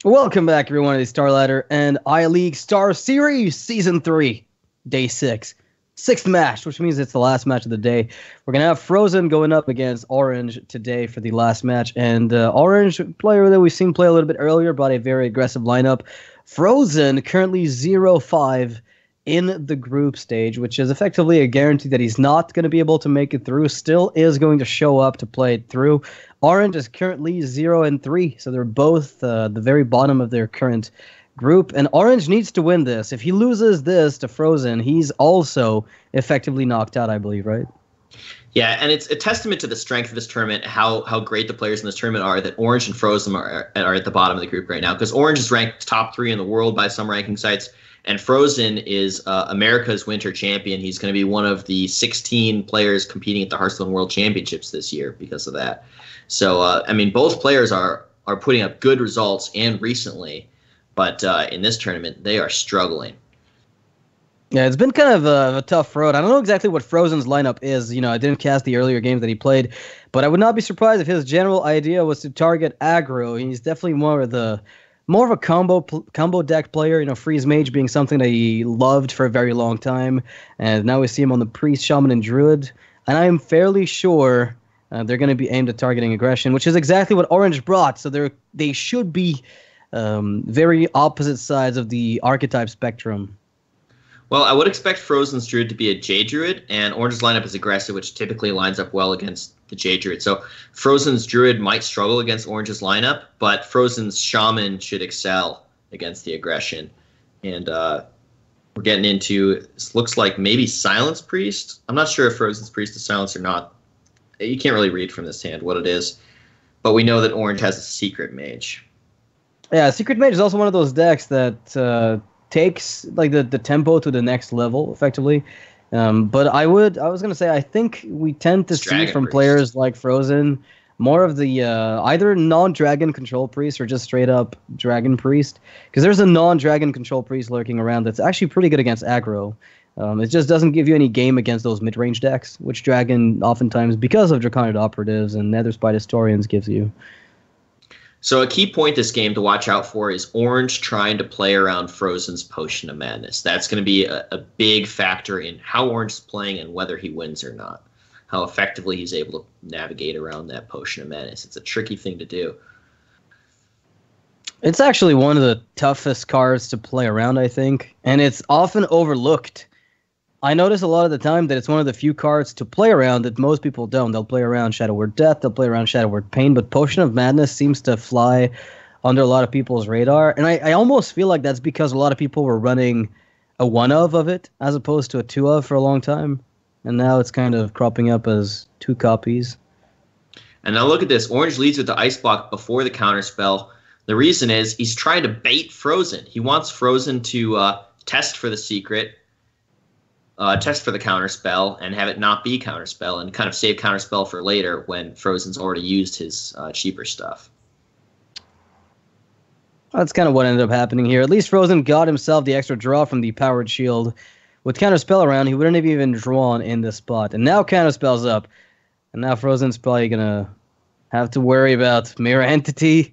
Welcome back, everyone, to the StarLadder and iLeague Star Series Season 3, Day 6. Sixth match, which means it's the last match of the day. We're going to have Fr0zen going up against Orange today for the last match. And Orange, player that we've seen play a little bit earlier, brought a very aggressive lineup. Fr0zen currently 0-5 in the group stage, which is effectively a guarantee that he's not going to be able to make it through, still is going to show up to play it through. Orange is currently 0-3, so they're both the very bottom of their current group, and Orange needs to win this. If he loses this to Fr0zen, he's also effectively knocked out, I believe, right? Yeah, and it's a testament to the strength of this tournament, how great the players in this tournament are, that Orange and Fr0zen are at the bottom of the group right now, because Orange is ranked top 3 in the world by some ranking sites, and Fr0zen is America's winter champion. He's going to be one of the 16 players competing at the Hearthstone World Championships this year because of that. So, I mean, both players are putting up good results and recently, but in this tournament, they are struggling. Yeah, it's been kind of a tough road. I don't know exactly what Fr0zen's lineup is. You know, I didn't cast the earlier games that he played, but I would not be surprised if his general idea was to target aggro. He's definitely more of a combo deck player. You know, Freeze Mage being something that he loved for a very long time, and now we see him on the Priest, Shaman, and Druid. And I am fairly sure they're going to be aimed at targeting aggression, which is exactly what Orange brought. So they should be very opposite sides of the archetype spectrum. Well, I would expect Fr0zen's Druid to be a J Druid, and Orange's lineup is aggressive, which typically lines up well against the J Druid. So Fr0zen's Druid might struggle against Orange's lineup, but Fr0zen's Shaman should excel against the aggression. And we're getting into, this looks like maybe Silence Priest. I'm not sure if Fr0zen's Priest is Silence or not. You can't really read from this hand what it is, but we know that Orange has a Secret Mage. Yeah, Secret Mage is also one of those decks that takes like the tempo to the next level, effectively. But I was gonna say I think we tend to see from players like Fr0zen more of the either non-dragon control priest or just straight up dragon priest, because there's a non-dragon control priest lurking around that's actually pretty good against aggro. It just doesn't give you any game against those mid-range decks, which Dragon oftentimes, because of Draconid Operatives and Netherspite Historians, gives you. So a key point this game to watch out for is Orange trying to play around Fr0zen's Potion of Madness. That's going to be a big factor in how Orange is playing and whether he wins or not. How effectively he's able to navigate around that Potion of Madness. It's a tricky thing to do. It's actually one of the toughest cards to play around, I think, and it's often overlooked. I notice a lot of the time that it's one of the few cards to play around that most people don't. They'll play around Shadow Word Death, they'll play around Shadow Word Pain, but Potion of Madness seems to fly under a lot of people's radar. And I almost feel like that's because a lot of people were running a 1-of it as opposed to a 2-of for a long time. And now it's kind of cropping up as 2 copies. And now look at this. Orange leads with the Ice Block before the counterspell. The reason is he's trying to bait Fr0zen. He wants Fr0zen to test for the secret, test for the counterspell, and have it not be counterspell, and kind of save counterspell for later when Fr0zen's already used his cheaper stuff. That's kind of what ended up happening here. At least Fr0zen got himself the extra draw from the Powered Shield. With counterspell around, he wouldn't have even drawn in this spot. And now counterspell's up. And now Fr0zen's probably going to have to worry about Mirror Entity.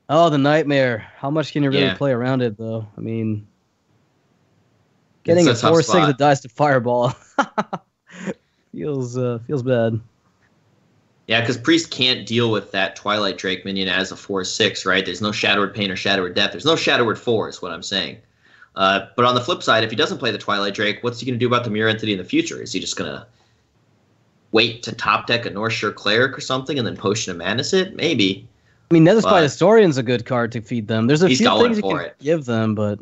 Oh, the Nightmare. How much can you really play around it, though? I mean, getting a 4-6 that dies to Fireball feels bad. Yeah, because Priest can't deal with that Twilight Drake minion as a 4-6, right? There's no Shadow Word Pain or Shadow Word Death. There's no Shadow Word 4 is what I'm saying. But on the flip side, if he doesn't play the Twilight Drake, what's he going to do about the Mirror Entity in the future? Is he just going to wait to top deck a North Shore Cleric or something and then Potion of Madness it? Maybe. I mean, Netherspite Historian's a good card to feed them. There's a few things you can give them, but...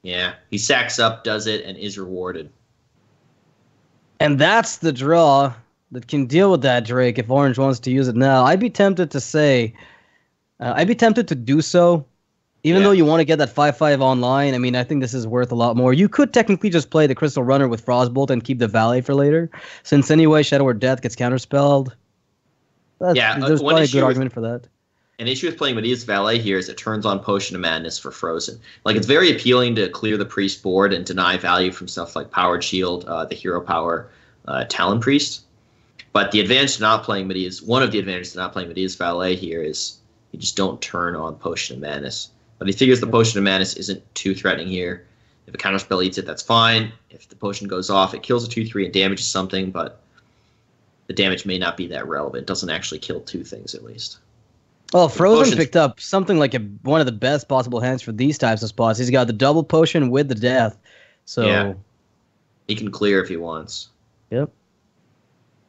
Yeah, he sacks up, does it, and is rewarded. And that's the draw that can deal with that Drake if Orange wants to use it now. I'd be tempted to say... I'd be tempted to do so. Even though you want to get that 5/5 online, I mean, I think this is worth a lot more. You could technically just play the Crystal Runner with Frostbolt and keep the Valet for later. Since anyway, Shadow Word Death gets counterspelled. There's probably a good argument for that. An issue with playing Medea's Valet here is it turns on Potion of Madness for Fr0zen. Like, it's very appealing to clear the Priest board and deny value from stuff like Powered Shield, the Hero Power, Talon Priest. But the advantage to not playing Medea's, one of the advantages to not playing Medea's Valet here is You just don't turn on Potion of Madness. But he figures the Potion of Madness isn't too threatening here. If a counterspell eats it, that's fine. If the potion goes off, it kills a 2/3 and damages something, but the damage may not be that relevant. It doesn't actually kill two things, at least. Well, Fr0zen picked up something like one of the best possible hands for these types of spots. He's got the double potion with the death. So yeah. He can clear if he wants. Yep.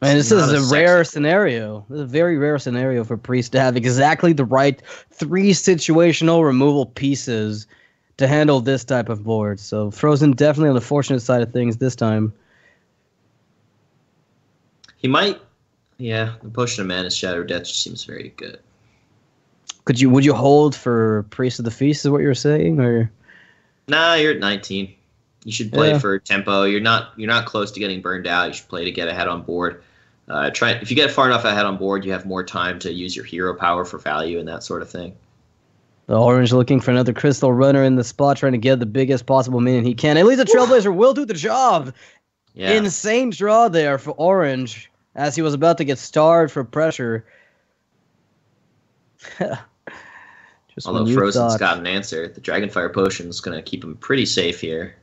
And this is a rare scenario. This is a very rare scenario for Priest to have exactly the right 3 situational removal pieces to handle this type of board. So Fr0zen definitely on the fortunate side of things this time. He might, the Potion of Madness, Shadow of Death just seems very good. Would you hold for Priest of the Feast is what you're saying, or? Nah, you're at 19. You should play for tempo. You're not close to getting burned out. You should play to get ahead on board. If you get far enough ahead on board, you have more time to use your hero power for value and that sort of thing. The Orange looking for another Crystal Runner in the spot, trying to get the biggest possible minion he can. At least the Trailblazer will do the job. Yeah. Insane draw there for Orange, as he was about to get starved for pressure. Although Fr0zen's got an answer, the Dragonfire Potion is going to keep him pretty safe here.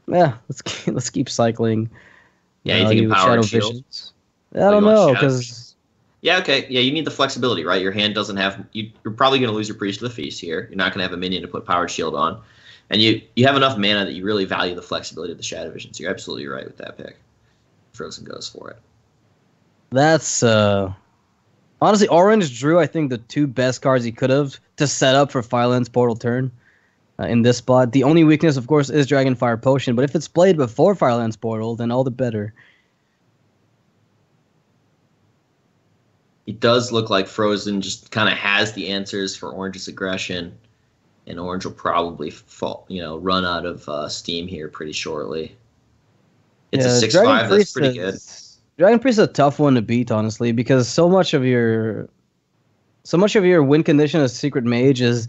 Yeah, let's keep cycling. Yeah, you think Power Shield? I don't know, because... Yeah, okay. Yeah, you need the flexibility, right? Your hand doesn't have... You're probably going to lose your Priest of the Feast here. You're not going to have a minion to put Powered Shield on. And you have enough mana that you really value the flexibility of the Shadow Vision, so you're absolutely right with that pick. Fr0zen goes for it. That's... Honestly, Orange drew, I think, the 2 best cards he could have to set up for Firelands Portal turn in this spot. The only weakness, of course, is Dragonfire Potion, but if it's played before Firelands Portal, then all the better. It does look like Fr0zen just kind of has the answers for Orange's aggression, and Orange will probably run out of steam here pretty shortly. It's a 6/5. That's pretty good. Dragon Priest is a tough one to beat, honestly, because so much of your win condition as Secret Mage is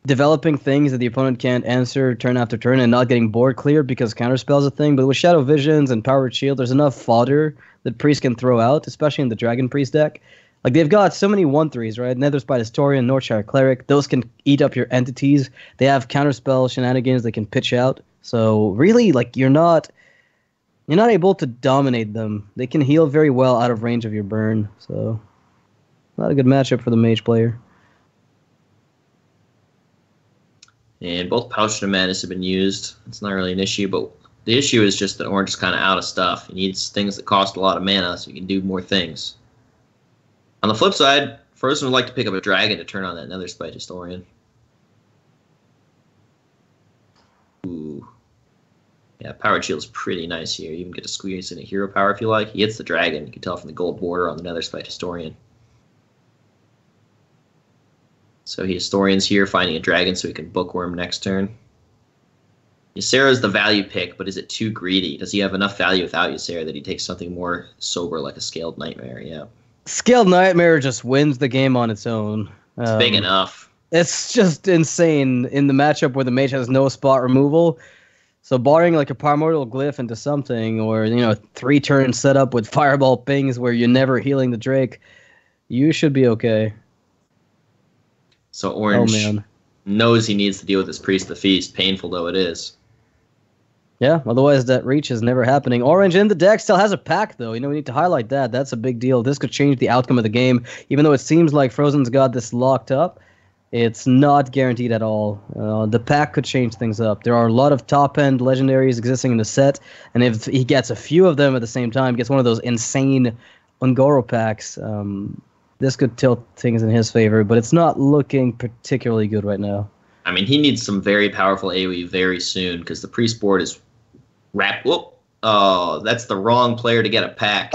developing things that the opponent can't answer turn after turn and not getting board cleared because counterspell's a thing. But with Shadow Visions and Powered Shield, there's enough fodder that Priest can throw out, especially in the Dragon Priest deck. Like, they've got so many 1/3s, right? Netherspite Historian, Northshire Cleric. Those can eat up your entities. They have counterspell shenanigans they can pitch out. So really, like, you're not able to dominate them. They can heal very well out of range of your burn. So not a good matchup for the Mage player. And both Potion of Madness have been used. It's not really an issue, but the issue is just that Orange is kind of out of stuff. He needs things that cost a lot of mana so he can do more things. On the flip side, Fr0zen would like to pick up a dragon to turn on that Netherspite Historian. Ooh. Yeah, Powered Shield is pretty nice here. You even get to squeeze in a hero power if you like. He hits the dragon. You can tell from the gold border on the Netherspite Historian. So he Historians here, finding a dragon so he can bookworm next turn. Ysera's the value pick, but is it too greedy? Does he have enough value without Ysera that he takes something more sober like a Scaled Nightmare? Yeah. Scaled Nightmare just wins the game on its own. It's big enough. It's just insane in the matchup where the Mage has no spot removal. So barring like a Primordial Glyph into something, or 3-turn setup with Fireball Pings where you're never healing the Drake, you should be okay. So Orange knows he needs to deal with this Priest of the Feast, painful though it is. Yeah, otherwise that reach is never happening. Orange in the deck still has a pack, though. We need to highlight that. That's a big deal. This could change the outcome of the game. Even though it seems like Fr0zen's got this locked up, it's not guaranteed at all. The pack could change things up. There are a lot of top-end legendaries existing in the set, and if he gets a few of them at the same time, gets one of those insane Ungoro packs, this could tilt things in his favor, but it's not looking particularly good right now. I mean, he needs some very powerful AoE very soon, because the Priest board is wrapped. Whoop! Oh, that's the wrong player to get a pack.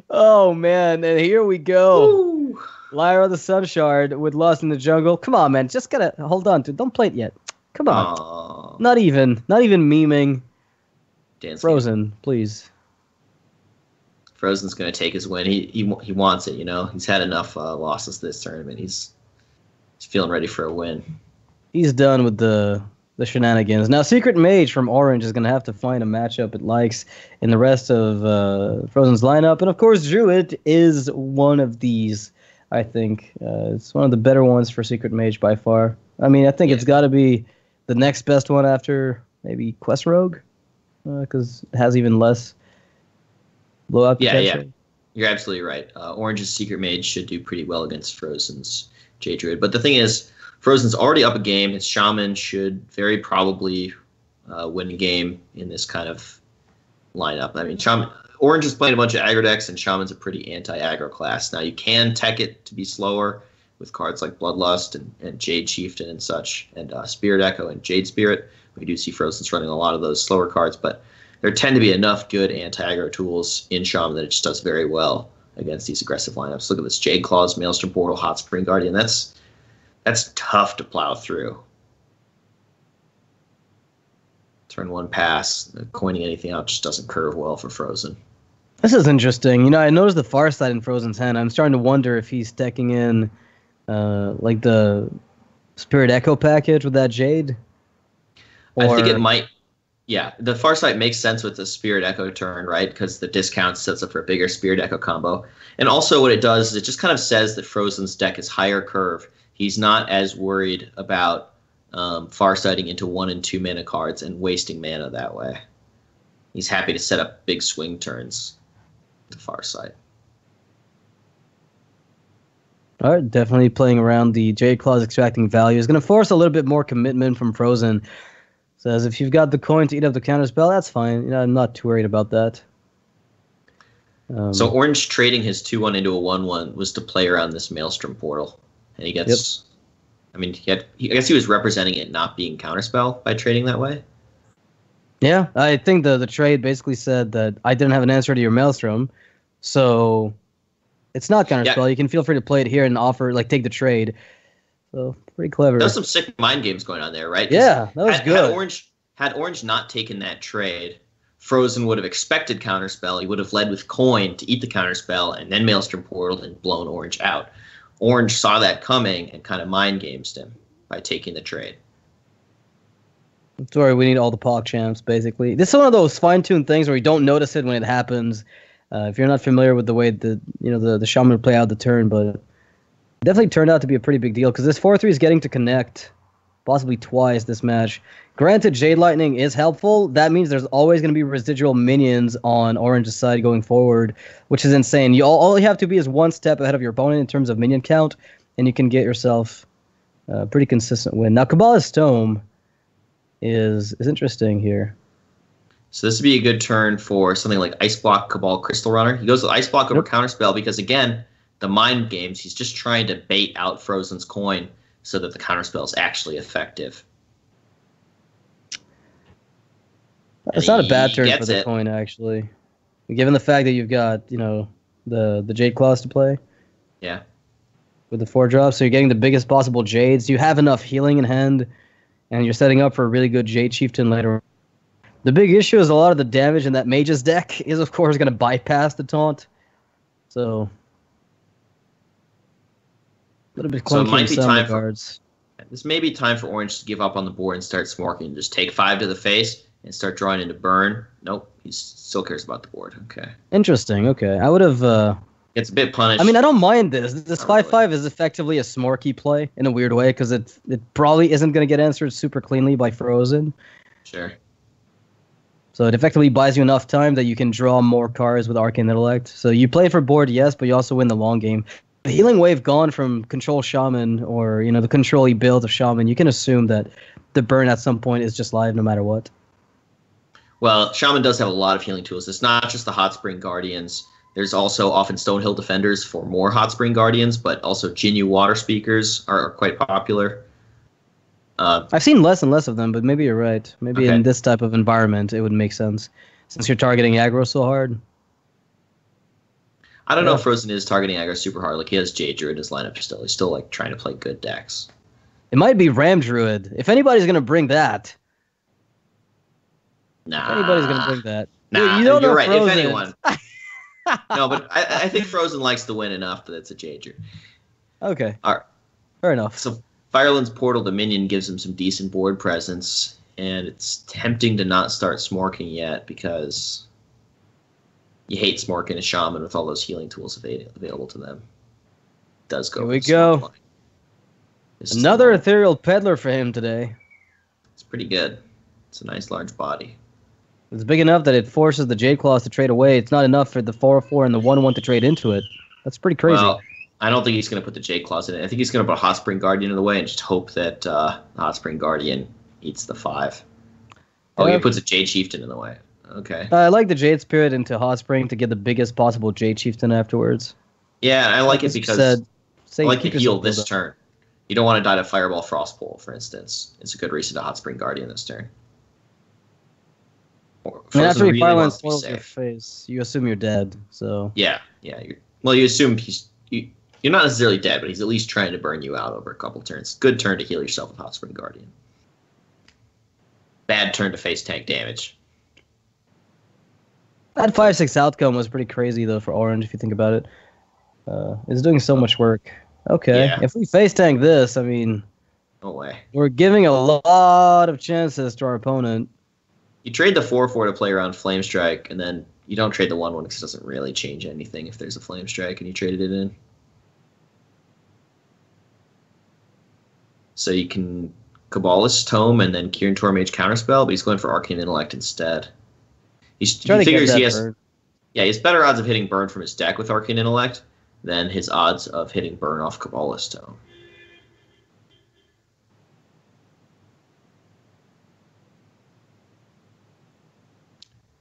Oh, man, and here we go. Woo. Lyra the Sunshard with Lost in the Jungle. Come on, man. Just gotta hold on to it. Don't play it yet. Come on. Aww. Not even memeing. Fr0zen, please. Fr0zen's gonna take his win. He wants it, He's had enough losses this tournament. He's feeling ready for a win. He's done with the the shenanigans. Now, Secret Mage from Orange is going to have to find a matchup it likes in the rest of Fr0zen's lineup. And, of course, Druid is one of these, I think. It's one of the better ones for Secret Mage by far. I mean, I think it's got to be the next best one after maybe Quest Rogue, because it has even less blowout potential. Yeah. You're absolutely right. Orange's Secret Mage should do pretty well against Fr0zen's J Druid. But the thing is, Fr0zen's already up a game. His Shaman should very probably win a game in this kind of lineup. I mean, Orange is playing a bunch of aggro decks, and Shaman's a pretty anti-aggro class. Now, you can tech it to be slower with cards like Bloodlust and Jade Chieftain and such, and Spirit Echo and Jade Spirit. We do see Fr0zen's running a lot of those slower cards, but there tend to be enough good anti-aggro tools in Shaman that it just does very well against these aggressive lineups. Look at this: Jade Claws, Maelstrom Portal, Hot Spring Guardian. That's tough to plow through. Turn one pass, coining anything out just doesn't curve well for Fr0zen. This is interesting. You know, I noticed the far side in Fr0zen's hand. I'm starting to wonder if he's decking in like the Spirit Echo package with that Jade. I think it might. Yeah, the Farsight makes sense with the Spirit Echo turn, right? Because the discount sets up for a bigger Spirit Echo combo. And also what it does is it just kind of says that Fr0zen's deck is higher curve. He's not as worried about Farsighting into 1 and 2 mana cards and wasting mana that way. He's happy to set up big swing turns to Farsight. All right, definitely playing around the Jade Claws extracting value is going to force a little bit more commitment from Fr0zen. Says if you've got the coin to eat up the counterspell, that's fine. You know, I'm not too worried about that. So Orange trading his 2/1 into a 1/1 was to play around this Maelstrom Portal, and he gets. Yep. I mean, I guess he was representing it not being counterspell by trading that way. Yeah, I think the trade basically said that I didn't have an answer to your Maelstrom, so it's not counterspell. Yeah. You can feel free to play it here and take the trade. So pretty clever. There's some sick mind games going on there, right? Yeah, that was good. Had Orange not taken that trade, Fr0zen would have expected counterspell. He would have led with coin to eat the counterspell, and then Maelstrom Portal and blown Orange out. Orange saw that coming and kind of mind games him by taking the trade. Sorry, we need all the POC champs, basically. This is one of those fine-tuned things where you don't notice it when it happens. If you're not familiar with the way the Shaman would play out the turn, but definitely turned out to be a pretty big deal because this 4-3 is getting to connect possibly twice this match. Granted, Jade Lightning is helpful. That means there's always going to be residual minions on Orange's side going forward, which is insane. All you have to be is one step ahead of your opponent in terms of minion count, and you can get yourself a pretty consistent win. Now, Kabbalah's Tome is interesting here. So this would be a good turn for something like Ice Block, Cabal, Crystal Runner. He goes with Ice Block over Counterspell because, again, the mind games, he's just trying to bait out Fr0zen's coin so that the counterspell is actually effective. It's not a bad turn for the coin, actually. Given the fact that you've got, the Jade Claws to play. Yeah. With the 4-drop, so you're getting the biggest possible Jades. You have enough healing in hand, and you're setting up for a really good Jade Chieftain later on. The big issue is a lot of the damage in that Mage's deck is, of course, going to bypass the taunt. So a little bit clunky in some regards. This may be time for Orange to give up on the board and start smorking. Just take 5 to the face and start drawing into burn. Nope, he still cares about the board. Okay. Interesting. Okay, I would have. It's a bit punished. I mean, I don't mind this. This 5/5 is effectively a smorky play in a weird way because it probably isn't going to get answered super cleanly by Fr0zen. Sure. So it effectively buys you enough time that you can draw more cards with Arcane Intellect. So you play for board, yes, but you also win the long game. The Healing Wave gone from Control Shaman or the control-y build of Shaman, you can assume that the burn at some point is just live no matter what. Well, Shaman does have a lot of healing tools. It's not just the Hot Spring Guardians. There's also often Stonehill Defenders for more Hot Spring Guardians, but also Jinyu Water Speakers are quite popular. I've seen less and less of them, but maybe you're right. Maybe in this type of environment, it would make sense since you're targeting aggro so hard. I don't know if Fr0zen is targeting aggro super hard. Like, he has Jade Druid in his lineup still. He's still trying to play good decks. It might be Ram Druid. If anybody's going to bring that. Nah. If anybody's going to bring that. Nah, you're right. Fr0zen. If anyone. No, but I think Fr0zen likes to win enough that it's a Jade Druid. Okay. All right. Fair enough. So Fireland's Portal Dominion gives him some decent board presence, and it's tempting to not start smorking yet because you hate smorking a Shaman with all those healing tools available to them. It does go. Here we go. Another Ethereal Peddler for him today. It's pretty good. It's a nice large body. It's big enough that it forces the Jade Claws to trade away. It's not enough for the 4/4 and the 1/1 to trade into it. That's pretty crazy. Well, I don't think he's going to put the Jade Claws in it. I think he's going to put Hot Spring Guardian in the way and just hope that Hot Spring Guardian eats the 5. Oh, he puts a Jade Chieftain in the way. Okay. I like the Jade Spirit into Hot Spring to get the biggest possible Jade Chieftain afterwards. Yeah, I like it because I like to heal this turn. You don't want to die to Fireball Frostpool, for instance. It's a good reason to Hot Spring Guardian this turn. And after he Fireland spoils your face, you assume you're dead. So yeah. You assume you're not necessarily dead, but he's at least trying to burn you out over a couple turns. Good turn to heal yourself with Hot Spring Guardian. Bad turn to face tank damage. That 5/6 outcome was pretty crazy though for Orange if you think about it. It's doing so much work. Okay, yeah. If we face tank this, I mean, no way. We're giving a lot of chances to our opponent. You trade the 4/4 to play around Flame Strike, and then you don't trade the 1/1 because it doesn't really change anything if there's a Flame Strike and you traded it in. So you can Kabbalist Tome and then Kieran Tormage Counterspell, but he's going for Arcane Intellect instead. He figures he has better odds of hitting burn from his deck with Arcane Intellect than his odds of hitting burn off Kabbalist Tome.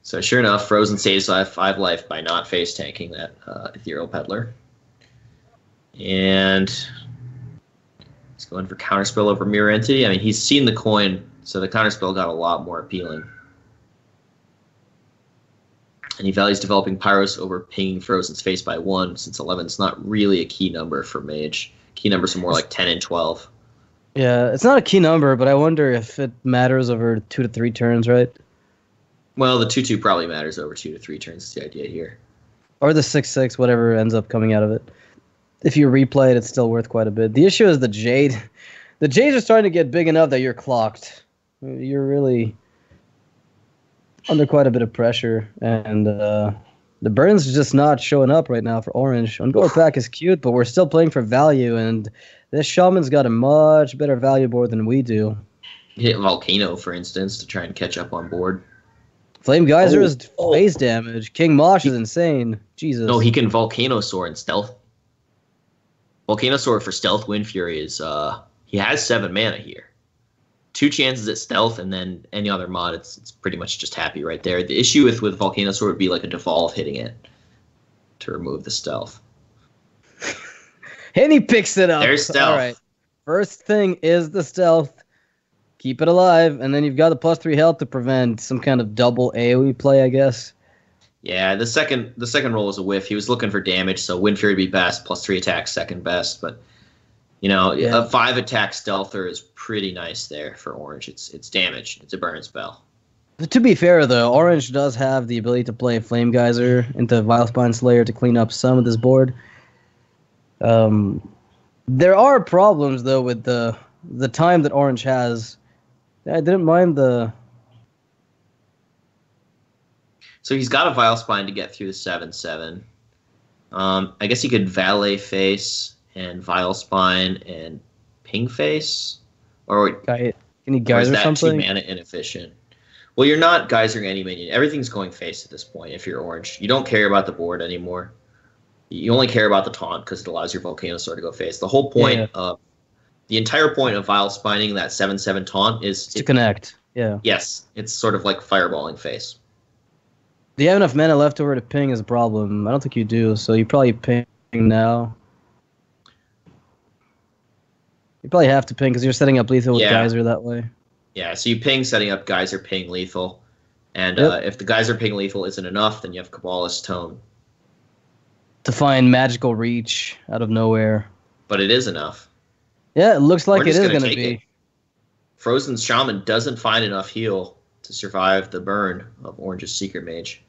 So sure enough, Fr0zen saves 5 life by not face tanking that Ethereal Peddler. And he's going for Counterspell over Mirror Entity. I mean, he's seen the coin, so the Counterspell got a lot more appealing. And he values developing Pyros over pinging Fr0zen's face by 1, since 11 is not really a key number for Mage. Key numbers are more like 10 and 12. Yeah, it's not a key number, but I wonder if it matters over 2 to 3 turns, right? Well, the 2/2 probably matters over 2 to 3 turns is the idea here. Or the 6/6, whatever ends up coming out of it. If you replay it, it's still worth quite a bit. The issue is the Jade. The Jades are starting to get big enough that you're clocked. You're really under quite a bit of pressure, and the burn's just not showing up right now for Orange. Ungor Pack is cute, but we're still playing for value, and this Shaman's got a much better value board than we do. Hit Volcano, for instance, to try and catch up on board. Flame Geyser is phase damage. King Mosh is insane. Jesus. No, he can Volcanosaur and Stealth. Volcanosaur for Stealth Wind Fury is, he has 7 mana here. 2 chances at Stealth, and then any other mod, it's pretty much just happy right there. The issue with Volcanosaur would be like a devolve hitting it to remove the Stealth. And he picks it up. There's Stealth. All right. First thing is the Stealth. Keep it alive, and then you've got the +3 health to prevent some kind of double AoE play, I guess. Yeah, the second roll was a whiff. He was looking for damage, so Wind Fury would be best, +3 attack second best. But a 5 attack Stealther is pretty nice there for Orange. It's damage. It's a burn spell. To be fair, though, Orange does have the ability to play Flame Geyser into Vilespine Slayer to clean up some of this board. There are problems though with the time that Orange has. I didn't mind the. So he's got a Vilespine to get through the 7/7. I guess he could Valet Face and Vilespine and Ping Face, or can he Geyser something? 2 mana inefficient. Well, you're not Geysering any minion. Everything's going face at this point. If you're Orange, you don't care about the board anymore. You only care about the taunt because it allows your Volcanosaur to go face. The whole point of the entire point of Vilespining that 7/7 taunt is to connect. Yeah. Yes, it's sort of like fireballing face. Do you have enough mana left over to ping is a problem? I don't think you do, so you probably ping now. You probably have to ping because you're setting up lethal with Geyser that way. Yeah, so you ping, setting up Geyser, ping, lethal. And if the Geyser ping lethal isn't enough, then you have Kabbalist Tome. To find magical reach out of nowhere. But it is enough. Yeah, it looks like it is going to be. Fr0zen's Shaman doesn't find enough heal to survive the burn of Orange's Secret Mage.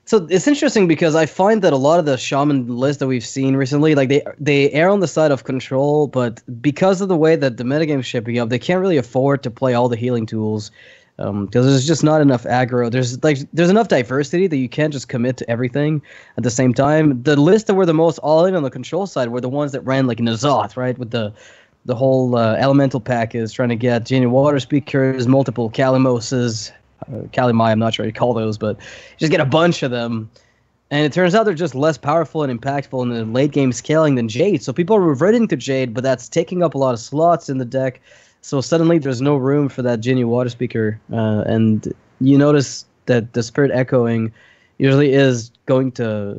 So it's interesting because I find that a lot of the shaman lists that we've seen recently, like they err on the side of control, but because of the way that the metagame's shaping up, they can't really afford to play all the healing tools because there's just not enough aggro. There's enough diversity that you can't just commit to everything at the same time. The lists that were the most all in on the control side were the ones that ran like Nazoth, right, with the whole elemental package, trying to get Genie Water Speakers, multiple Kalimoses. Kalimai, I'm not sure how you call those, but just get a bunch of them. And it turns out they're just less powerful and impactful in the late game scaling than Jade. So people are reverting to Jade, but that's taking up a lot of slots in the deck. So suddenly there's no room for that Genie Water Speaker. And you notice that the Spirit Echoing usually is going to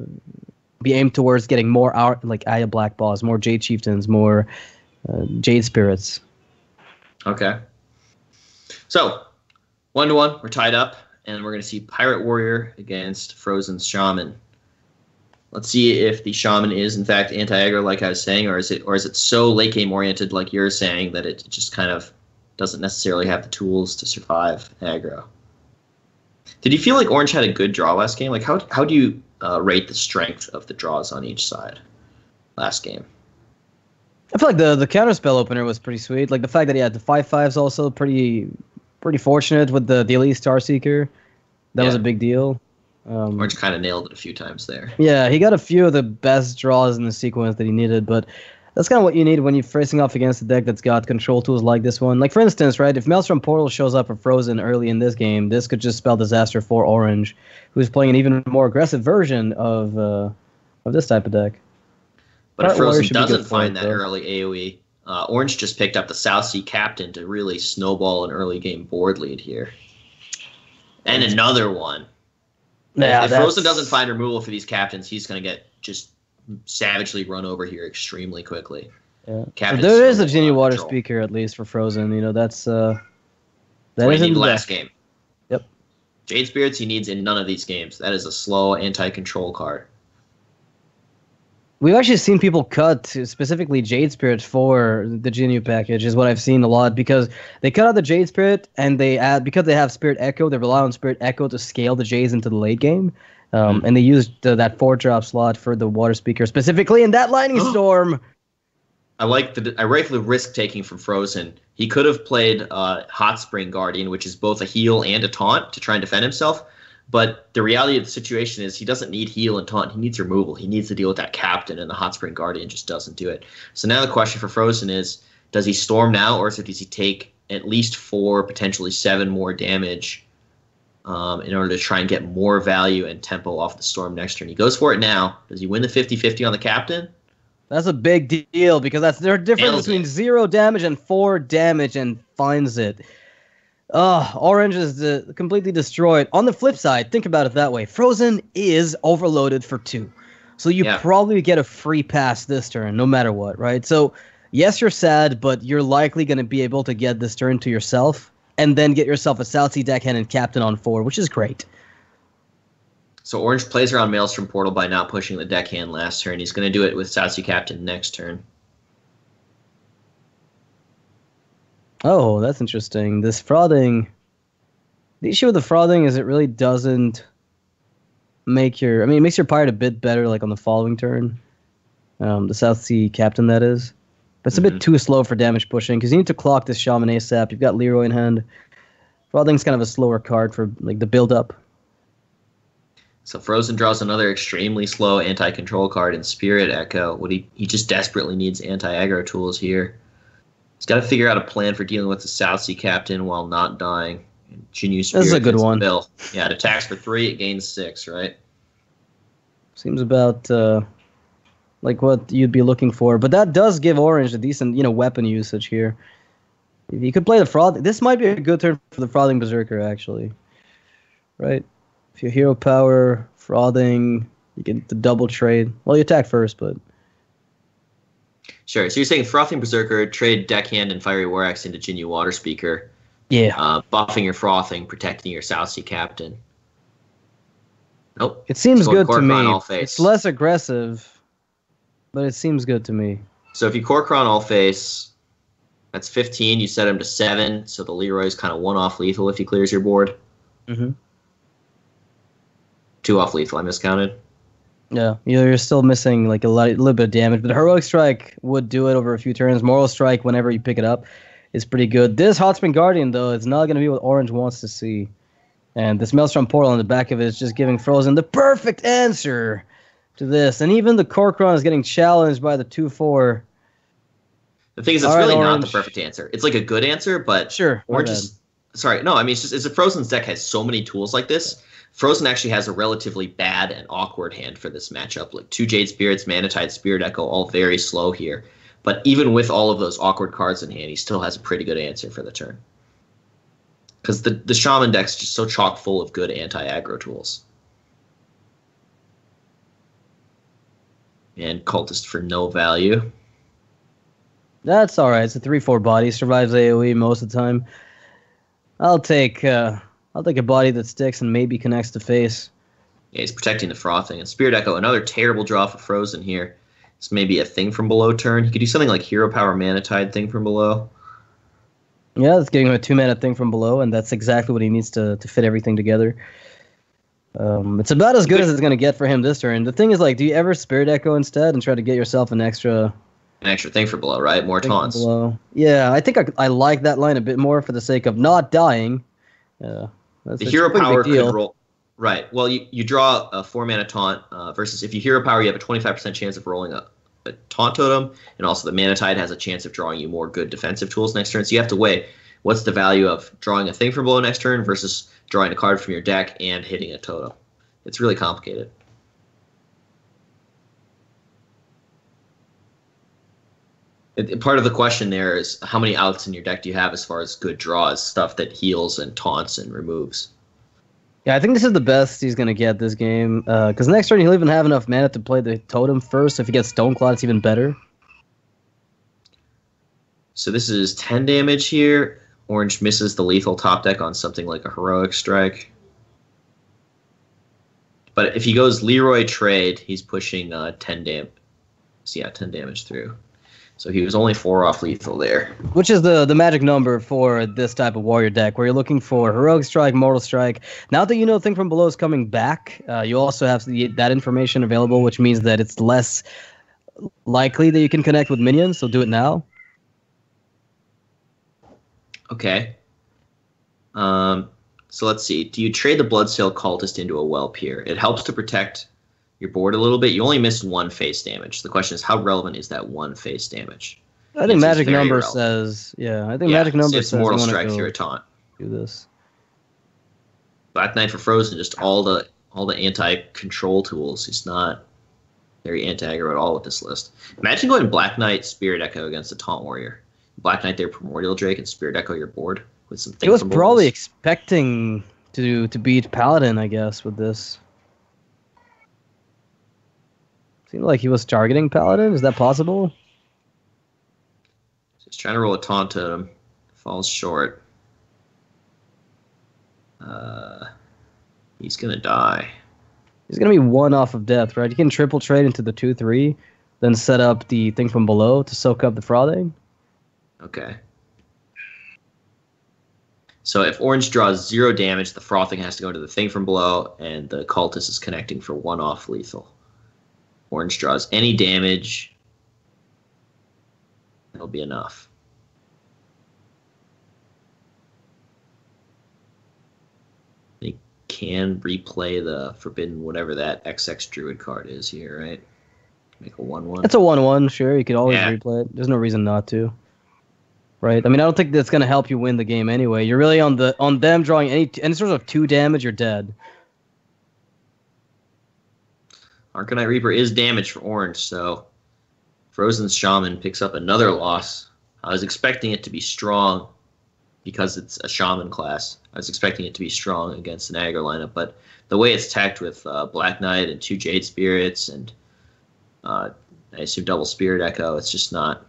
be aimed towards getting more like Aya Black Boss, more Jade Chieftains, more Jade Spirits. Okay. So 1-1, we're tied up, and we're going to see Pirate Warrior against Fr0zen's Shaman. Let's see if the Shaman is, in fact, anti-aggro, like I was saying, or is it so late game oriented, like you're saying, that it just kind of doesn't necessarily have the tools to survive aggro. Did you feel like Orange had a good draw last game? Like, how do you rate the strength of the draws on each side last game? I feel like the counterspell opener was pretty sweet. Like the fact that he had the 5/5s also pretty fortunate with the Elite Starseeker. That was a big deal. Orange kind of nailed it a few times there. Yeah, he got a few of the best draws in the sequence that he needed, but that's kind of what you need when you're facing off against a deck that's got control tools like this one. Like, for instance, right, if Maelstrom Portal shows up for Fr0zen early in this game, this could just spell disaster for Orange, who's playing an even more aggressive version of this type of deck. But if Fr0zen doesn't find that early AoE, Orange just picked up the South Sea Captain to really snowball an early game board lead here. And another one. Yeah, if Fr0zen doesn't find removal for these captains, he's going to get just savagely run over here extremely quickly. Yeah. There is a Genie Water Speaker, at least, for Fr0zen. You know, that's what he needed last game. Yep. Jade Spirits he needs in none of these games. That is a slow anti-control card. We've actually seen people cut specifically Jade Spirit for the Genie package, is what I've seen a lot, because they cut out the Jade Spirit and they add, because they have Spirit Echo, they rely on Spirit Echo to scale the Jades into the late game. And they used that 4-drop slot for the Water Speaker, specifically in that Lightning Storm. I like the risk taking from Fr0zen. He could have played Hot Spring Guardian, which is both a heal and a taunt to try and defend himself. But the reality of the situation is he doesn't need heal and taunt. He needs removal. He needs to deal with that captain, and the Hot Spring Guardian just doesn't do it. So now the question for Fr0zen is, does he storm now, or does he take at least 4, potentially 7 more damage in order to try and get more value and tempo off the storm next turn? He goes for it now. Does he win the 50-50 on the captain? That's a big deal, because there's a difference between 0 damage and 4 damage and finds it. Orange is completely destroyed. On the flip side, think about it that way. Fr0zen is overloaded for 2. So you probably get a free pass this turn, no matter what, right? So, yes, you're sad, but you're likely going to be able to get this turn to yourself, and then get yourself a South Sea Deckhand and Captain on 4, which is great. So Orange plays around Maelstrom Portal by not pushing the Deckhand last turn. He's going to do it with South Sea Captain next turn. Oh, that's interesting. This frothing. The issue with the frothing is it really doesn't make your... I mean, it makes your pirate a bit better, like, on the following turn. The South Sea Captain, that is. But it's a bit too slow for damage pushing, because you need to clock this Shaman ASAP. You've got Leroy in hand. Frothing's kind of a slower card for, like, the build-up. So Fr0zen draws another extremely slow anti-control card in Spirit Echo. He just desperately needs anti-aggro tools here. He's got to figure out a plan for dealing with the South Sea Captain while not dying. Jinyu Spirit, this is a good one. Yeah, it attacks for 3, it gains 6, right? Seems about like what you'd be looking for. But that does give Orange a decent, weapon usage here. If you could play the Frothing, this might be a good turn for the Frothing Berserker, actually. Right? If you hero power, Frothing, you get the double trade. Well, you attack first, but... Sure. So you're saying Frothing Berserker, trade Deckhand and Fiery War Axe into Jinyu Water Speaker. Yeah. Buffing your Frothing, protecting your South Sea Captain. Nope. It seems good to me. It's less aggressive, but it seems good to me. So if you Korkron all face, that's 15. You set him to 7, so the Leroy's kind of one-off lethal if he clears your board. Mm-hmm. 2 off lethal. I miscounted. Yeah, you're still missing like a little bit of damage, but Heroic Strike would do it over a few turns. Moral Strike, whenever you pick it up, is pretty good. This Hotspring Guardian, though, is not going to be what Orange wants to see. And this Maelstrom Portal on the back of it is just giving Fr0zen the perfect answer to this. And even the Korkron is getting challenged by the 2/4. The thing is, it's really not the perfect answer. It's like a good answer, but sure, Orange is... Sorry, no, I mean, it's a Fr0zen's deck has so many tools like this. Fr0zen actually has a relatively bad and awkward hand for this matchup. Like 2 Jade Spirits, Manatide, Spirit Echo, all very slow here. But even with all of those awkward cards in hand, he still has a pretty good answer for the turn. Because the Shaman deck's just so chock full of good anti-aggro tools. And Cultist for no value. That's alright. It's a 3/4 body. Survives AoE most of the time. I'll take a body that sticks and maybe connects to face. Yeah, he's protecting the Frothing. And Spirit Echo, another terrible draw for Fr0zen here. It's maybe a Thing from Below turn. He could do something like Hero Power Manatide, Thing from Below. Yeah, that's giving him a 2-mana Thing from Below, and that's exactly what he needs to fit everything together. It's about as good as it's going to get for him this turn. The thing is, like, do you ever Spirit Echo instead and try to get yourself an extra Thing for Below, right? More taunts. Yeah, I think I like that line a bit more for the sake of not dying. The Hero Power could roll. Right. Well, you draw a 4-mana taunt versus if you Hero Power, you have a 25% chance of rolling a taunt totem, and also the Manatide has a chance of drawing you more good defensive tools next turn. So you have to weigh what's the value of drawing a Thing from Below next turn versus drawing a card from your deck and hitting a totem. It's really complicated. Part of the question there is how many outs in your deck do you have as far as good draws, stuff that heals and taunts and removes. Yeah, I think this is the best he's going to get this game. Because next turn he'll even have enough mana to play the totem first. If he gets Stoneclad, it's even better. So this is 10 damage here. Orange misses the lethal top deck on something like a Heroic Strike. But if he goes Leroy Trade, he's pushing 10 damage. So yeah, 10 damage through. So he was only 4 off lethal there. Which is the magic number for this type of warrior deck, where you're looking for Heroic Strike, Mortal Strike. Now that you know Thing from Below is coming back, you also have that information available, which means that it's less likely that you can connect with minions, so do it now. Okay. So let's see. Do you trade the Bloodsail Cultist into a Whelp here? It helps to protect your board a little bit. You only missed 1 face damage. The question is, how relevant is that 1 face damage? I think magic number says, magic number it's says Mortal Strike through a taunt. Do this. Black Knight for Fr0zen, just all the anti-control tools. He's not very anti-aggro at all with this list. Imagine going Black Knight, Spirit Echo against a Taunt Warrior. Black Knight their Primordial Drake and Spirit Echo your board with some things. He was probably expecting to beat Paladin, I guess, with this. Seemed like he was targeting Paladin. Is that possible? Just trying to roll a taunt to him. Falls short. He's going to die. He's going to be 1 off of death, right? You can triple trade into the 2/3, then set up the Thing from Below to soak up the Fr0zen. Okay. So if Orange draws 0 damage, the Frothing has to go to the Thing from Below, and the Cultist is connecting for 1 off lethal. Orange draws any damage. That'll be enough. He can replay the Forbidden, whatever that XX Druid card is here, right? Make a 1/1. It's a 1/1, sure. You could always replay it. There's no reason not to. Right? I mean, I don't think that's going to help you win the game anyway. You're really on them drawing any sort of 2 damage, you're dead. Arcanite Reaper is damage for Orange, so Fr0zen's Shaman picks up another loss. I was expecting it to be strong because it's a Shaman class. I was expecting it to be strong against an aggro lineup, but the way it's tacked with Black Knight and 2 Jade Spirits and I assume double Spirit Echo, it's not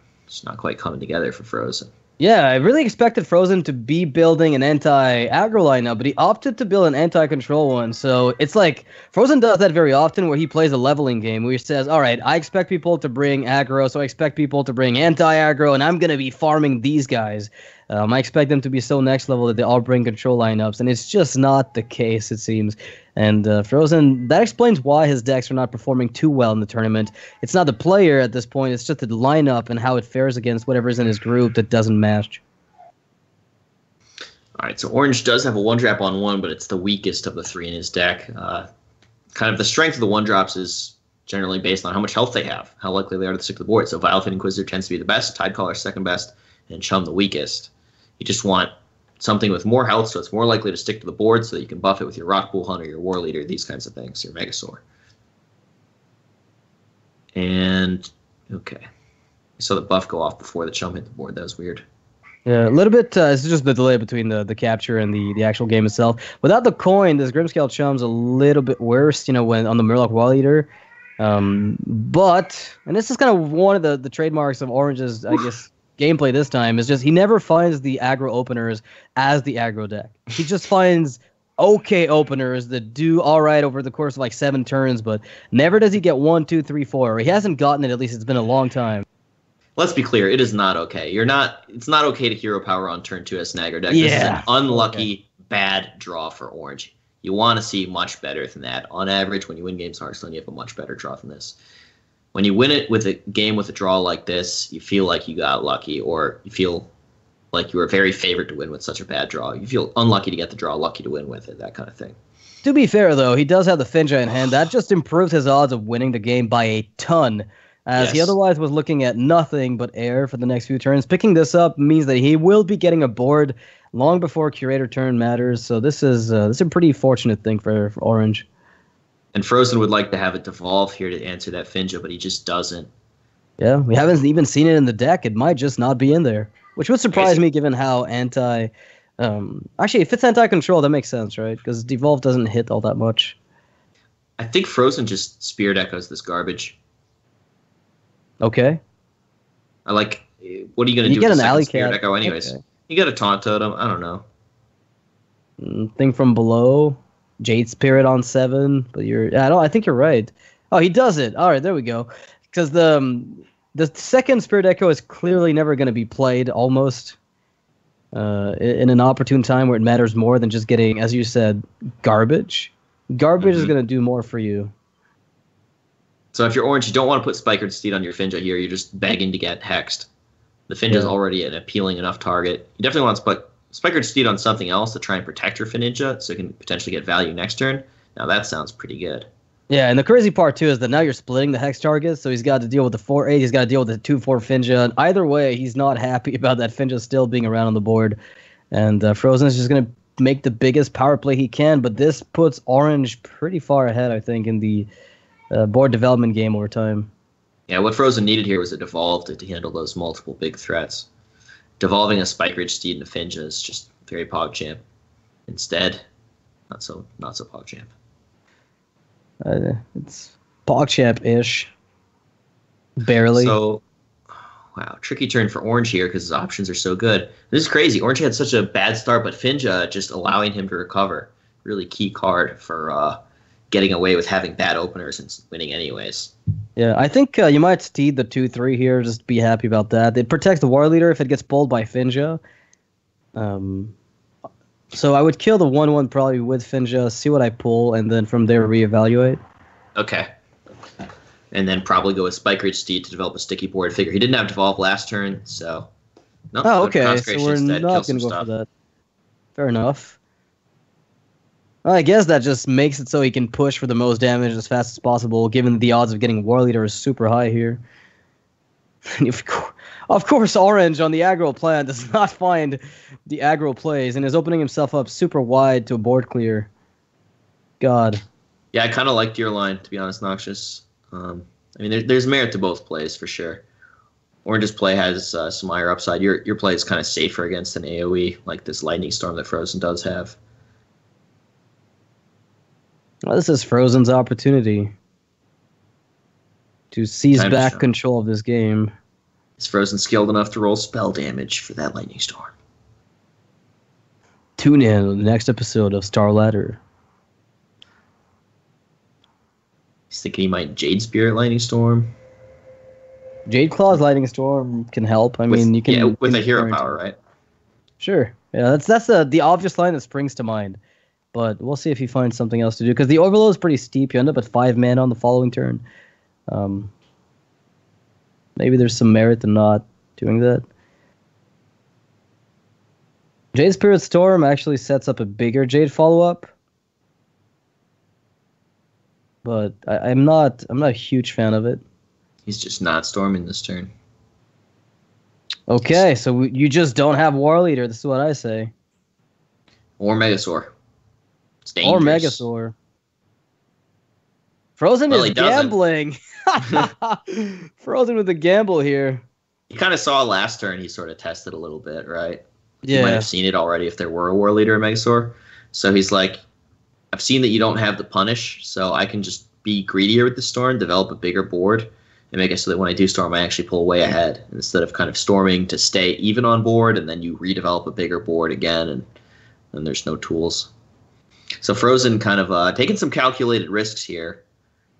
quite coming together for Fr0zen. Yeah, I really expected Fr0zen to be building an anti-aggro lineup, but he opted to build an anti-control one. So it's like Fr0zen does that very often, where he plays a leveling game, where he says, all right, I expect people to bring aggro, so I expect people to bring anti-aggro, and I'm going to be farming these guys. I expect them to be so next level that they all bring control lineups, and it's just not the case, it seems. And Fr0zen, that explains why his decks are not performing too well in the tournament. It's not the player at this point, it's just the lineup and how it fares against whatever's in his group that doesn't match. All right, so Orange does have a 1-drop on 1, but it's the weakest of the 3 in his deck. Kind of the strength of the 1-drops is generally based on how much health they have, how likely they are to stick to the board. So Vilephae Inquisitor tends to be the best, Tidecaller second best, and Chum the weakest. You just want something with more health, so it's more likely to stick to the board, so that you can buff it with your Rockpool Hunter, your War Leader, these kinds of things, your Megasaur. And, okay. I saw the buff go off before the Chum hit the board. That was weird. Yeah, a little bit, it's just the delay between the capture and the actual game itself. Without the coin, this Grimscale Chum's a little bit worse, when on the Murloc War Leader. But, and this is kind of one of the trademarks of Orange's, I guess, gameplay this time, is just he never finds the aggro openers as the aggro deck. He just finds okay openers that do all right over the course of like 7 turns, but never does he get 1, 2, 3, 4. Or he hasn't gotten it, at least it's been a long time. Let's be clear, it is not okay. It's not okay to hero power on turn 2 as an aggro deck. Yeah. This is an unlucky, bad draw for Orange. You want to see much better than that. On average, when you win games Hearthstone, you have a much better draw than this. When you win it with a game with a draw like this, you feel like you got lucky, or you feel like you were very favored to win with such a bad draw. You feel unlucky to get the draw, lucky to win with it, that kind of thing. To be fair, though, he does have the Finja in hand. That just improves his odds of winning the game by a ton, as he otherwise was looking at nothing but air for the next few turns. Picking this up means that he will be getting a board long before Curator turn matters, so this is a pretty fortunate thing for Orange. And Fr0zen would like to have it devolve here to answer that Finja, but he just doesn't. Yeah, we haven't even seen it in the deck. It might just not be in there, which would surprise me given how anti... actually, if it's anti-control, that makes sense, right? Because devolve doesn't hit all that much. I think Fr0zen just Spirit Echoes this garbage. Okay. What are you going to do with the second Spirit Echo anyways? Okay. You got a Taunt Totem, I don't know. Thing from below, Jade Spirit on 7, but I think you're right. Oh, he does it. All right, there we go. Because the second Spirit Echo is clearly never going to be played almost in an opportune time where it matters more than just getting, as you said, garbage. Garbage is going to do more for you. So if you're Orange, you don't want to put Spikered Steed on your Finja here. You're just begging to get hexed. The Finja's already an appealing enough target. You definitely want to put Spikered Steed on something else to try and protect your Finja so you can potentially get value next turn. Now that sounds pretty good. Yeah, and the crazy part, too, is that now you're splitting the Hex targets, so he's got to deal with the 4-8, he's got to deal with the 2-4 Finja, and either way, he's not happy about that Finja still being around on the board. And Fr0zen is just going to make the biggest power play he can, but this puts Orange pretty far ahead, I think, in the board development game over time. Yeah, what Fr0zen needed here was a Devolve to handle those multiple big threats. Devolving a Spike Ridge Steed and a Finja is just very PogChamp. Instead, not so PogChamp. It's PogChamp-ish. Barely. So, wow, tricky turn for Orange here because his options are so good. This is crazy. Orange had such a bad start, but Finja just allowing him to recover. Really key card for getting away with having bad openers and winning anyways. Yeah, I think you might steed the 2-3 here. Just be happy about that. It protects the War Leader if it gets pulled by Finja. So I would kill the 1-1 probably with Finja, see what I pull, and then from there reevaluate. Okay. And then probably go with Spike Ridge Steed to develop a sticky board. Figure he didn't have Devolve last turn, so... Nope, oh, okay, so we're not going to go for that. Fair enough. Well, I guess that just makes it so he can push for the most damage as fast as possible, given the odds of getting War Leader is super high here. Of course, Orange on the aggro plan does not find the aggro plays and is opening himself up super wide to a board clear. God. Yeah, I kind of liked your line, to be honest, Noxious. I mean, there's merit to both plays, for sure. Orange's play has some higher upside. Your play is kind of safer against an AoE, like this Lightning Storm that Fr0zen does have. Well, this is Fr0zen's opportunity to seize back control of this game. Is Fr0zen skilled enough to roll spell damage for that Lightning Storm? Tune in on the next episode of StarLadder. He's thinking he might Jade Spirit Lightning Storm. Jade Claw's Lightning Storm can help. I mean, you can... Yeah, with a hero power, right? Sure. Yeah, that's the obvious line that springs to mind. But we'll see if he finds something else to do. Because the overload is pretty steep. You end up at 5 mana on the following turn. Maybe there's some merit in not doing that. Jade Spirit Storm actually sets up a bigger Jade follow-up. But I'm not a huge fan of it. He's just not storming this turn. Okay, so you just don't have War Leader. This is what I say. Or Megasaur. It's Or dangerous. Megasaur. Fr0zen is gambling. Fr0zen with the gamble here. You kind of saw last turn he sort of tested a little bit, right? Yeah. You might have seen it already if there were a War Leader in Megasaur. So he's like, I've seen that you don't have the punish, so I can just be greedier with the storm, develop a bigger board, and make it so that when I do storm, I actually pull way ahead instead of kind of storming to stay even on board, and then you redevelop a bigger board again, and then there's no tools. So Fr0zen kind of taking some calculated risks here,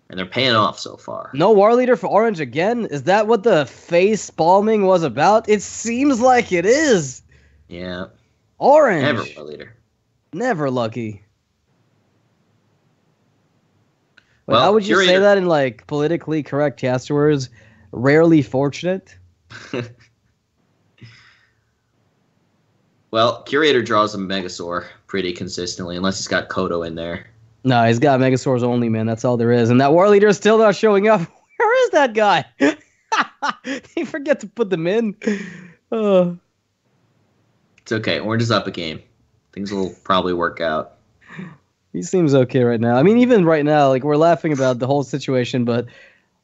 and they're paying off so far. No War Leader for Orange again? Is that what the face palming was about? It seems like it is. Yeah. Orange. Never War Leader. Never lucky. Well, how would you say Curator... that in like politically correct caster words? Rarely fortunate? Well, Curator draws a Megasaur pretty consistently, unless he's got Kodo in there. No, he's got Megasaurs only, man. That's all there is. And that War Leader is still not showing up. Where is that guy? He forget to put them in. It's okay. Orange is up a game. Things will probably work out. He seems okay right now. I mean, even right now, like we're laughing about the whole situation, but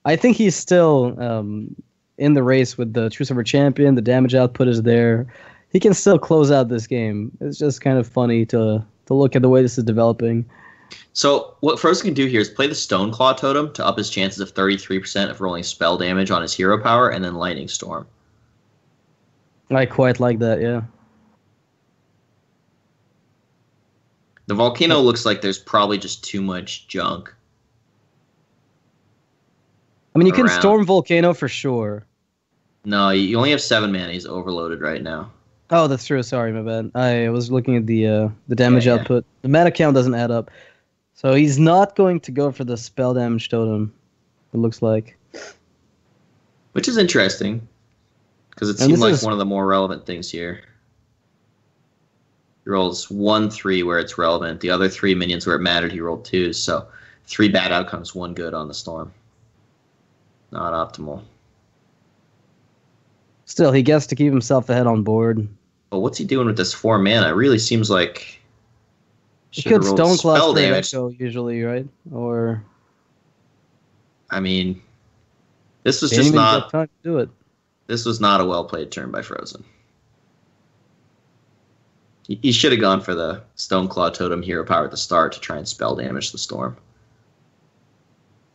I think he's still in the race with the True Silver Champion. The damage output is there. He can still close out this game. It's just kind of funny to look at the way this is developing. So what Fr0zen can do here is play the Stoneclaw Totem to up his chances of 33% of rolling spell damage on his hero power, and then Lightning Storm. I quite like that, yeah. The Volcano looks like there's probably just too much junk. I mean, you can around. Storm Volcano for sure. No, you only have 7 mana. He's overloaded right now. Oh, that's true. Sorry, my bad. I was looking at the damage output. The mana count doesn't add up. So he's not going to go for the spell damage totem, it looks like. Which is interesting, because it seemed like one of the more relevant things here. He rolls 1-3 where it's relevant. The other 3 minions where it mattered, he rolled 2. So 3 bad outcomes, 1 good on the storm. Not optimal. Still, he gets to keep himself ahead on board. But what's he doing with this 4 mana? It really seems like he could Stoneclaw damage usually, right? Or I mean, this was just not time to do it. This was not a well played turn by Fr0zen. He should have gone for the Stoneclaw Totem hero power at the start to try and spell damage the storm.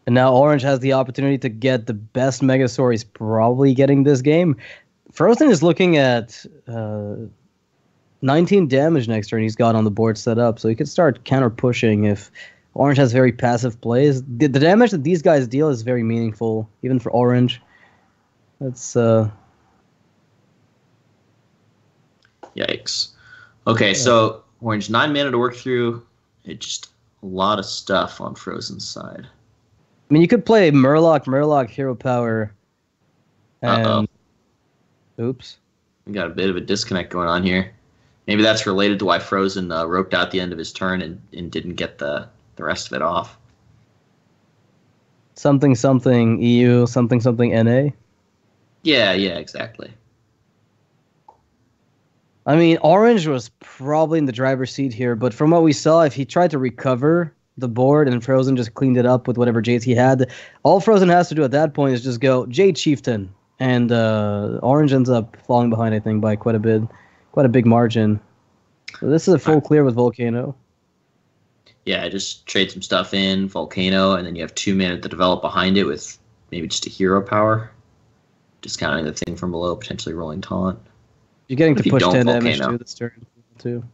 And now Orange has the opportunity to get the best Megasaur he's probably getting this game. Fr0zen is looking at 19 damage next turn he's got on the board set up, so he could start counter-pushing if Orange has very passive plays. The damage that these guys deal is very meaningful, even for Orange. That's... Yikes. Okay, so Orange, 9 mana to work through. It's just a lot of stuff on Fr0zen's side. I mean, you could play Murloc, hero power. And... Oops. We got a bit of a disconnect going on here. Maybe that's related to why Fr0zen roped out the end of his turn and didn't get the rest of it off. Something EU, something NA? Yeah, exactly. I mean, Orange was probably in the driver's seat here, but from what we saw, if he tried to recover the board and Fr0zen just cleaned it up with whatever Jades he had, all Fr0zen has to do at that point is just go Jade Chieftain, and Orange ends up falling behind, I think, by quite a big margin. So this is a full clear with Volcano. Yeah, just trade some stuff in, Volcano, and then you have 2 mana to develop behind it with maybe just a hero power. Discounting the thing from below, potentially rolling taunt. You're getting to push 10 damage too this turn, too.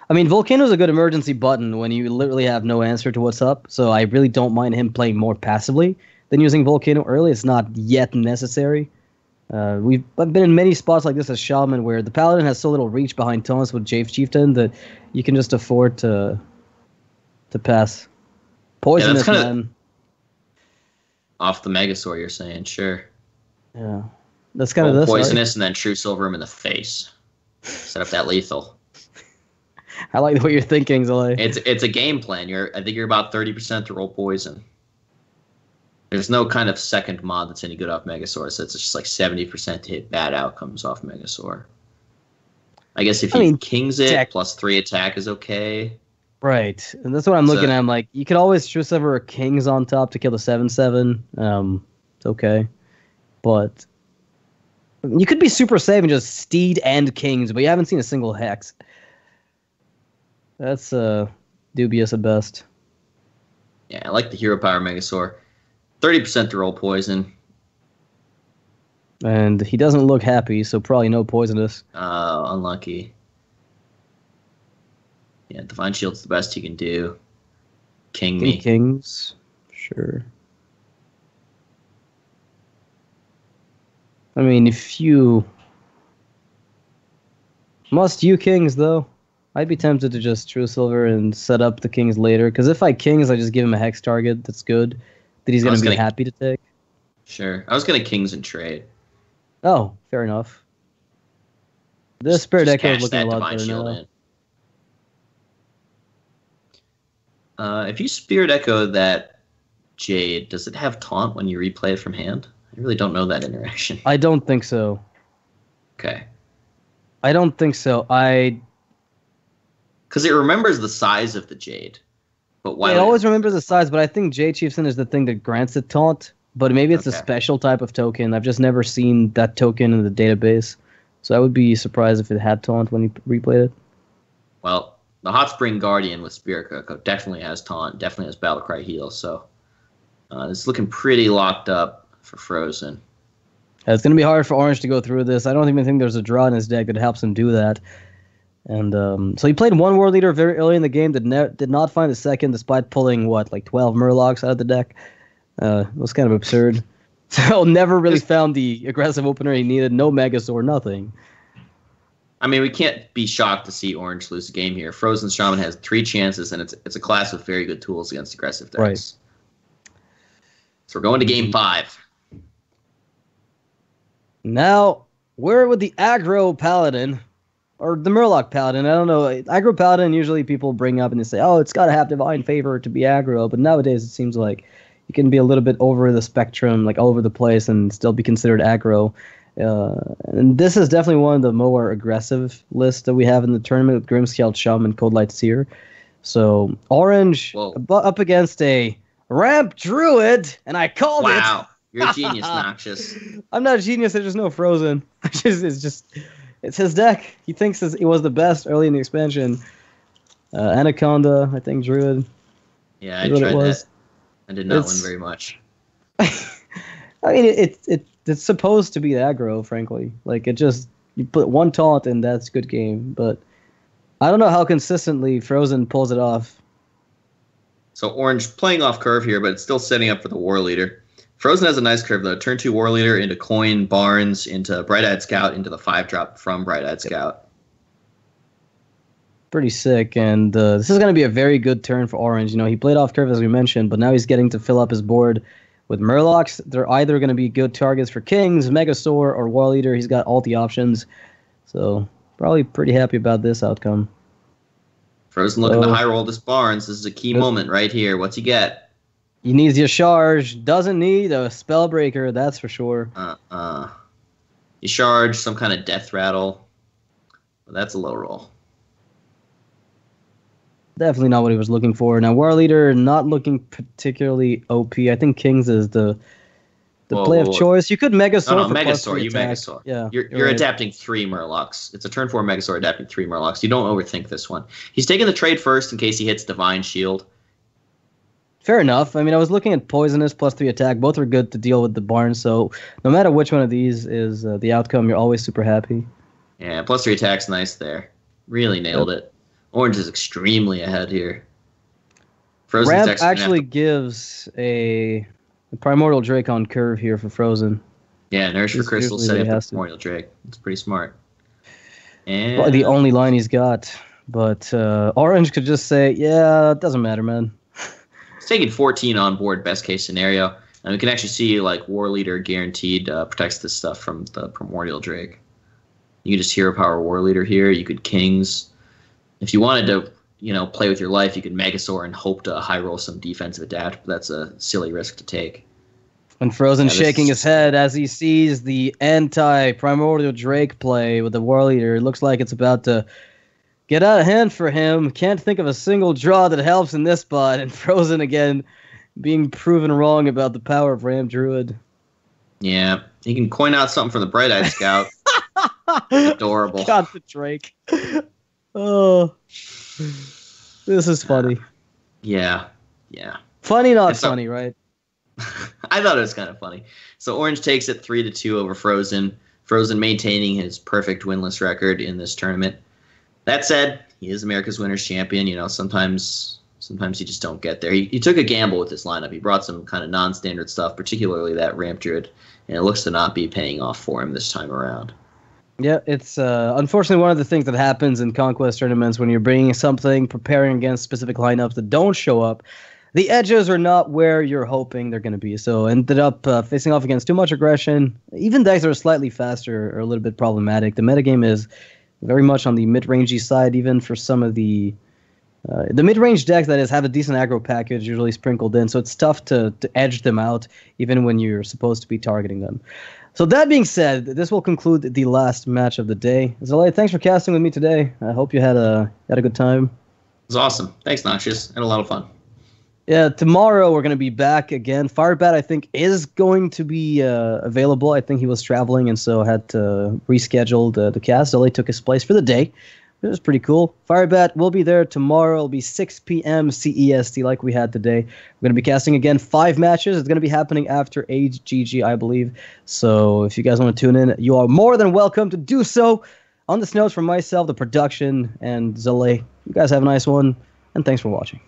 I mean, Volcano's a good emergency button when you literally have no answer to what's up, so I really don't mind him playing more passively than using Volcano early. It's not yet necessary. I've been in many spots like this as Shaman where the Paladin has so little reach behind taunts with Jave Chieftain that you can just afford to pass. Poisonous, yeah, that's man. Off the Megasaur, you're saying, sure. Yeah. That's kind Roll of this, poisonous right? and then True Silver him in the face. Set up that lethal. I like what you're thinking, Zalay. It's a game plan. I think you're about 30% to roll poison. There's no kind of second mod that's any good off Megasaur, so it's just like 70% to hit bad outcomes off Megasaur. I guess if he kings it, plus 3 attack is okay. Right, and that's what I'm looking at. I'm like, you could always True Silver Kings on top to kill the 7/7. It's okay, but you could be super safe and just Steed and Kings, but you haven't seen a single Hex. That's dubious at best. Yeah, I like the Hero Power Megasaur. 30% to roll poison. And he doesn't look happy, so probably no poisonous. Unlucky. Yeah, Divine Shield's the best you can do. King me. Kings, sure. I mean, if you Kings, though, I'd be tempted to just True Silver and set up the Kings later. Because if I Kings, I just give him a Hex target that's good, that he's going to be happy to take. Sure. I was going to Kings and trade. Oh, fair enough. The Spirit Echo is looking a lot better now. If you Spirit Echo that Jade, does it have Taunt when you replay it from hand? I really don't know that interaction. I don't think so. Okay. I don't think so. Because it remembers the size of the Jade. But why? It always remembers the size, but I think Jade Chieftain is the thing that grants it Taunt. But maybe it's a special type of token. I've just never seen that token in the database. So I would be surprised if it had Taunt when you replayed it. Well, the Hot Spring Guardian with Spirit Echo definitely has Taunt, definitely has Battlecry Heal. So it's looking pretty locked up for Fr0zen. It's going to be hard for Orange to go through this. I don't even think there's a draw in his deck that helps him do that. And so he played one War Leader very early in the game, did not find a second, despite pulling, 12 Murlocs out of the deck. It was kind of absurd. So never really found the aggressive opener he needed. No Megasaur, nothing. I mean, we can't be shocked to see Orange lose the game here. Fr0zen Shaman has 3 chances, and it's a class with very good tools against aggressive decks. Right. So we're going to game 5. Now, we're with the aggro Paladin, or the Murloc Paladin. I don't know. Aggro Paladin, usually people bring up and they say, oh, it's got to have Divine Favor to be aggro. But nowadays, it seems like you can be a little bit over the spectrum, like all over the place, and still be considered aggro. And this is definitely one of the more aggressive lists that we have in the tournament with Grimscale, Shaman, Cold Light Seer. So Orange up against a Ramp Druid, and I called it. Wow, you're a genius, Noxious. I'm not a genius. I just know Fr0zen. It's his deck. He thinks it was the best early in the expansion. Anaconda, I think Druid. Yeah, I tried that. I did not win very much. I mean, it's supposed to be aggro, frankly. Like, you put one taunt and that's good game. But I don't know how consistently Fr0zen pulls it off. So Orange playing off curve here, but it's still setting up for the War Leader. Fr0zen has a nice curve, though. Turn 2 War Leader into Coin, Barnes, into Bright-Eyed Scout, into the 5-drop from Bright-Eyed Scout. Pretty sick, and this is going to be a very good turn for Orange. You know, he played off curve, as we mentioned, but now he's getting to fill up his board with Murlocs. They're either going to be good targets for Kings, Megasaur, or War Leader. He's got all the options, so probably pretty happy about this outcome. Fr0zen looking to high roll this Barnes. This is a key moment right here. What's he get? He needs your charge. Doesn't need a Spellbreaker, that's for sure. You charge some kind of Death Rattle. Well, that's a low roll. Definitely not what he was looking for. Now, War Leader not looking particularly OP. I think Kings is the play of choice. You could Megasaur. No, Megasaur. You Megasaur. Yeah, you're adapting 3 Murlocs. It's a turn 4 Megasaur adapting 3 Murlocs. You don't overthink this one. He's taking the trade first in case he hits Divine Shield. Fair enough. I mean, I was looking at Poisonous plus 3 attack. Both are good to deal with the Barn. So no matter which one of these is the outcome, you're always super happy. Yeah, plus 3 attack's nice there. Really nailed it. Orange is extremely ahead here. Ramp actually gives a Primordial Drake on curve here for Fr0zen. Yeah, Nurture It's Crystal usually setting what he up has the to. Primordial Drake. It's pretty smart. Probably the And only line he's got. But Orange could just say, yeah, it doesn't matter, man. he's taking 14 on board, best case scenario. And we can actually see like War Leader guaranteed protects this stuff from the Primordial Drake. You could just Hero Power War Leader here. You could Kings. If you wanted to, play with your life, you could Megasaur and hope to high roll some defensive adapt, but that's a silly risk to take. And Fr0zen shaking his head as he sees the anti-Primordial Drake play with the War Leader. It looks like it's about to get out of hand for him. Can't think of a single draw that helps in this spot. And Fr0zen again being proven wrong about the power of Ram Druid. Yeah, he can coin out something from the Bright-Eyed Scout. Adorable. Got the Drake. Oh, this is funny. Yeah. Funny, not funny, right? I thought it was kind of funny. So Orange takes it 3-2 over Fr0zen. Fr0zen maintaining his perfect winless record in this tournament. That said, he is America's Winners Champion. Sometimes you just don't get there. He took a gamble with this lineup. He brought some kind of non-standard stuff, particularly that Ramp Druid, and it looks to not be paying off for him this time around. Yeah, it's unfortunately one of the things that happens in Conquest tournaments when you're bringing something, preparing against specific lineups that don't show up. The edges are not where you're hoping they're going to be. So ended up facing off against too much aggression. Even decks that are slightly faster are a little bit problematic. The metagame is very much on the mid-rangey side, even for some of the mid-range decks that have a decent aggro package usually sprinkled in. So it's tough to edge them out even when you're supposed to be targeting them. So that being said, this will conclude the last match of the day. Zalay, thanks for casting with me today. I hope you had a good time. It was awesome. Thanks, Noxious. Had a lot of fun. Yeah, tomorrow we're going to be back again. Firebat, I think, is going to be available. I think he was traveling and so had to reschedule the cast. Zalay took his place for the day. It was pretty cool. Firebat will be there tomorrow. It'll be 6 p.m. CEST like we had today. We're going to be casting again 5 matches. It's going to be happening after AGG, I believe. So if you guys want to tune in, you are more than welcome to do so. On this note from myself, the production, and Zalay, you guys have a nice one, and thanks for watching.